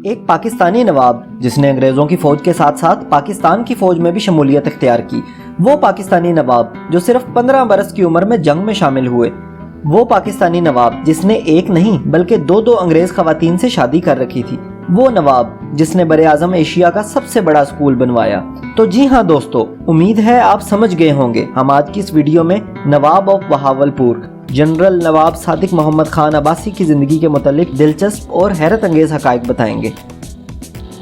ایک پاکستانی نواب جس نے انگریزوں کی فوج کے ساتھ ساتھ پاکستان کی فوج میں بھی شمولیت اختیار کی، وہ پاکستانی نواب جو صرف 15 برس کی عمر میں جنگ میں شامل ہوئے، وہ پاکستانی نواب جس نے ایک نہیں بلکہ دو انگریز خواتین سے شادی کر رکھی تھی، وہ نواب جس نے براعظم ایشیا کا سب سے بڑا اسکول بنوایا۔ تو جی ہاں دوستو، امید ہے آپ سمجھ گئے ہوں گے ہم آج کی اس ویڈیو میں نواب آف بہاولپور جنرل نواب صادق محمد خان عباسی کی زندگی کے متعلق دلچسپ اور حیرت انگیز حقائق بتائیں گے۔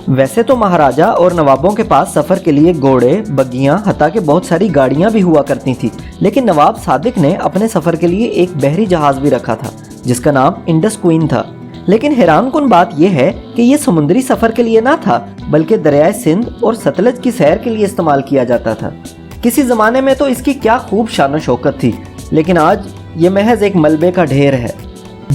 ویسے تو مہاراجہ اور نوابوں کے پاس سفر کے لیے گھوڑے، بگیاں، حتیٰ کہ بہت ساری گاڑیاں بھی ہوا کرتی تھیں، لیکن نواب صادق نے اپنے سفر کے لیے ایک بحری جہاز بھی رکھا تھا جس کا نام انڈس کوئین تھا۔ لیکن حیران کن بات یہ ہے کہ یہ سمندری سفر کے لیے نہ تھا بلکہ دریائے سندھ اور ستلج کی سیر کے لیے استعمال کیا جاتا تھا۔ کسی زمانے میں تو اس کی کیا خوب شان و شوکت تھی، لیکن آج یہ محض ایک ملبے کا ڈھیر ہے۔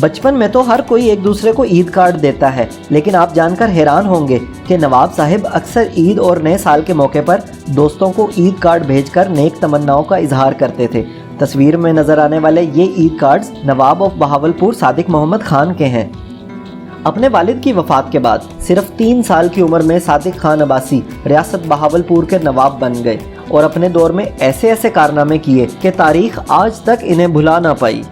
بچپن میں تو ہر کوئی ایک دوسرے کو عید کارڈ دیتا ہے، لیکن آپ جان کر حیران ہوں گے کہ نواب صاحب اکثر عید اور نئے سال کے موقع پر دوستوں کو عید کارڈ بھیج کر نیک تمناؤں کا اظہار کرتے تھے۔ تصویر میں نظر آنے والے یہ عید کارڈز نواب آف بہاولپور صادق محمد خان کے ہیں۔ اپنے والد کی وفات کے بعد صرف 3 سال کی عمر میں صادق خان عباسی ریاست بہاولپور کے نواب بن گئے اور اپنے دور میں ایسے کارنامے کیے کہ تاریخ آج تک انہیں بھلا نہ پائی۔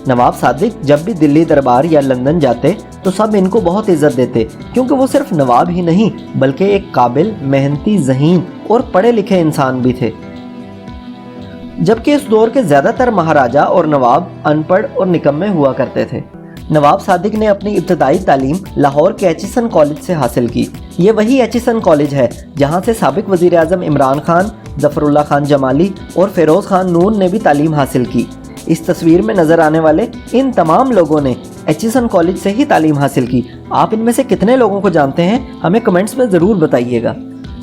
نواب صادق جب بھی دلی دربار یا لندن جاتے تو سب ان کو بہت عزت دیتے، کیونکہ وہ صرف نواب ہی نہیں بلکہ ایک قابل، محنتی، ذہین اور پڑھے لکھے انسان بھی تھے۔ جبکہ اس دور کے زیادہ تر مہاراجہ اور نواب ان پڑھ اور نکمے ہوا کرتے تھے۔ نواب صادق نے اپنی ابتدائی تعلیم لاہور کے ایچیسن کالج سے حاصل کی۔ یہ وہی ایچیسن کالج ہے جہاں سے سابق وزیر اعظم عمران خان، ظفر اللہ خان جمالی اور فیروز خان نون نے بھی تعلیم حاصل کی۔ اس تصویر میں نظر آنے والے ان تمام لوگوں نے ایچیسن کالج سے ہی تعلیم حاصل کی۔ آپ ان میں سے کتنے لوگوں کو جانتے ہیں؟ ہمیں کمنٹس میں ضرور بتائیے گا۔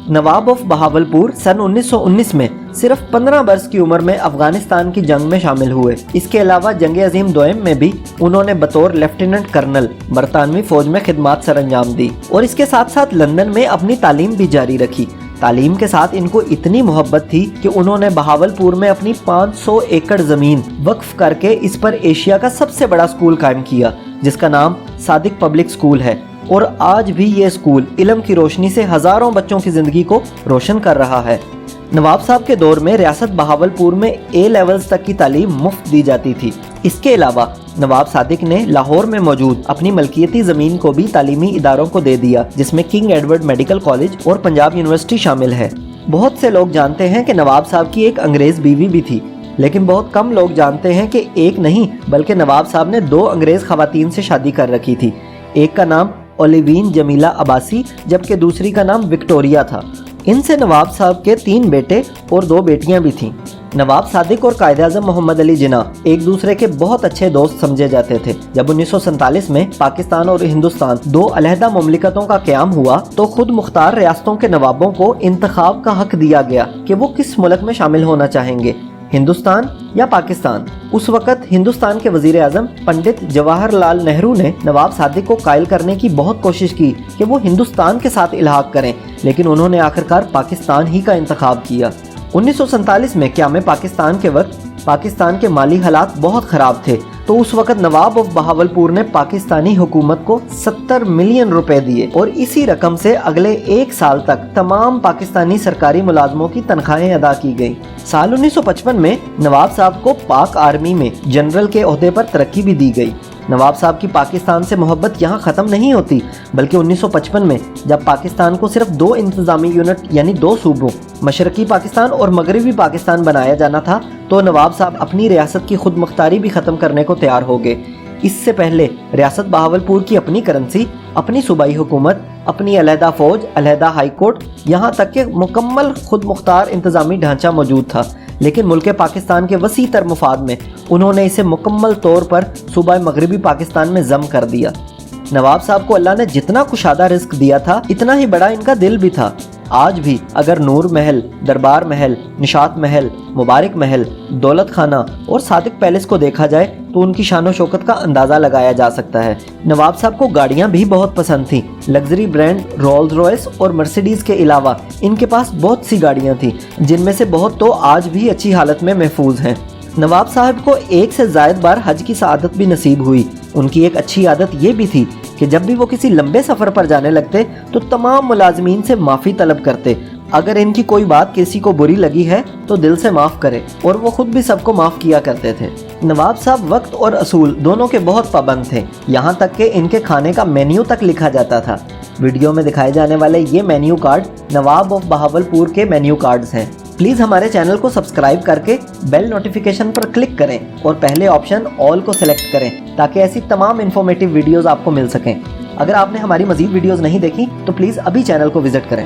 نواب آف بہاولپور سن 1919 میں صرف 15 برس کی عمر میں افغانستان کی جنگ میں شامل ہوئے۔ اس کے علاوہ جنگ عظیم دوئم میں بھی انہوں نے بطور لیفٹیننٹ کرنل برطانوی فوج میں خدمات سر انجام دی اور اس کے ساتھ ساتھ لندن میں اپنی تعلیم بھی جاری رکھی۔ تعلیم کے ساتھ ان کو اتنی محبت تھی کہ انہوں نے بہاولپور میں اپنی 500 ایکڑ زمین وقف کر کے اس پر ایشیا کا سب سے بڑا اسکول قائم کیا جس کا نام صادق پبلک اسکول ہے، اور آج بھی یہ اسکول علم کی روشنی سے ہزاروں بچوں کی زندگی کو روشن کر رہا ہے۔ نواب صاحب کے دور میں ریاست بہاولپور میں اے لیولز تک کی تعلیم مفت دی جاتی تھی۔ اس کے علاوہ نواب صادق نے لاہور میں موجود اپنی ملکیتی زمین کو بھی تعلیمی اداروں کو دے دیا، جس میں کنگ ایڈورڈ میڈیکل کالج اور پنجاب یونیورسٹی شامل ہے۔ بہت سے لوگ جانتے ہیں کہ نواب صاحب کی ایک انگریز بیوی بھی تھی، لیکن بہت کم لوگ جانتے ہیں کہ ایک نہیں بلکہ نواب صاحب نے 2 انگریز خواتین سے شادی کر رکھی تھی۔ ایک کا نام اولیوین جمیلہ عباسی جبکہ دوسری کا نام وکٹوریہ تھا۔ ان سے نواب صاحب کے 3 بیٹے اور 2 بیٹیاں بھی تھیں۔ نواب صادق اور قائد اعظم محمد علی جناح ایک دوسرے کے بہت اچھے دوست سمجھے جاتے تھے۔ جب 1947 میں پاکستان اور ہندوستان 2 علیحدہ مملکتوں کا قیام ہوا تو خود مختار ریاستوں کے نوابوں کو انتخاب کا حق دیا گیا کہ وہ کس ملک میں شامل ہونا چاہیں گے، ہندوستان یا پاکستان۔ اس وقت ہندوستان کے وزیر اعظم پنڈت جواہر لال نہرو نے نواب صادق کو قائل کرنے کی بہت کوشش کی کہ وہ ہندوستان کے ساتھ الحاق کریں، لیکن انہوں نے آخرکار پاکستان ہی کا انتخاب کیا۔ 1947 میں قیام پاکستان کے وقت پاکستان کے مالی حالات بہت خراب تھے، تو اس وقت نواب آف بہاولپور نے پاکستانی حکومت کو 70 ملین روپے دیے اور اسی رقم سے اگلے 1 سال تک تمام پاکستانی سرکاری ملازموں کی تنخواہیں ادا کی گئیں۔ سال 1955 میں نواب صاحب کو پاک آرمی میں جنرل کے عہدے پر ترقی بھی دی گئی۔ نواب صاحب کی پاکستان سے محبت یہاں ختم نہیں ہوتی، بلکہ 1955 میں جب پاکستان کو صرف 2 انتظامی یونٹ یعنی 2 صوبوں مشرقی پاکستان اور مغربی پاکستان بنایا جانا تھا تو نواب صاحب اپنی ریاست کی خود مختاری بھی ختم کرنے کو تیار ہو گئے۔ اس سے پہلے ریاست بہاولپور کی اپنی کرنسی، اپنی صوبائی حکومت، اپنی علیحدہ فوج، علیحدہ ہائی کورٹ، یہاں تک کہ مکمل خود مختار انتظامی ڈھانچہ موجود تھا، لیکن ملک پاکستان کے وسیع تر مفاد میں انہوں نے اسے مکمل طور پر صوبہ مغربی پاکستان میں ضم کر دیا۔ نواب صاحب کو اللہ نے جتنا کشادہ رزق دیا تھا اتنا ہی بڑا ان کا دل بھی تھا۔ آج بھی اگر نور محل، دربار محل، نشاط محل، مبارک محل، دولت خانہ اور صادق پیلس کو دیکھا جائے تو ان کی شان و شوکت کا اندازہ لگایا جا سکتا ہے۔ نواب صاحب کو گاڑیاں بھی بہت پسند تھیں۔ لگژری برانڈ رولز روائس اور مرسیڈیز کے علاوہ ان کے پاس بہت سی گاڑیاں تھیں، جن میں سے بہت تو آج بھی اچھی حالت میں محفوظ ہیں۔ نواب صاحب کو 1 سے زائد بار حج کی سعادت بھی نصیب ہوئی۔ ان کی ایک اچھی عادت یہ بھی تھی کہ جب بھی وہ کسی لمبے سفر پر جانے لگتے تو تمام ملازمین سے معافی طلب کرتے، اگر ان کی کوئی بات کسی کو بری لگی ہے تو دل سے معاف کرے، اور وہ خود بھی سب کو معاف کیا کرتے تھے۔ نواب صاحب وقت اور اصول دونوں کے بہت پابند تھے، یہاں تک کہ ان کے کھانے کا مینیو تک لکھا جاتا تھا۔ ویڈیو میں دکھائے جانے والے یہ menu card Nawab of Bahawalpur کے مینیو کارڈز ہیں۔ پلیز ہمارے چینل کو سبسکرائب کر کے بیل نوٹیفیکیشن پر کلک کریں اور پہلے آپشن آل کو سلیکٹ کریں تاکہ ایسی تمام انفارمیٹیو ویڈیوز آپ کو مل سکیں۔ اگر آپ نے ہماری مزید ویڈیوز نہیں دیکھی تو پلیز ابھی چینل کو وزٹ کریں۔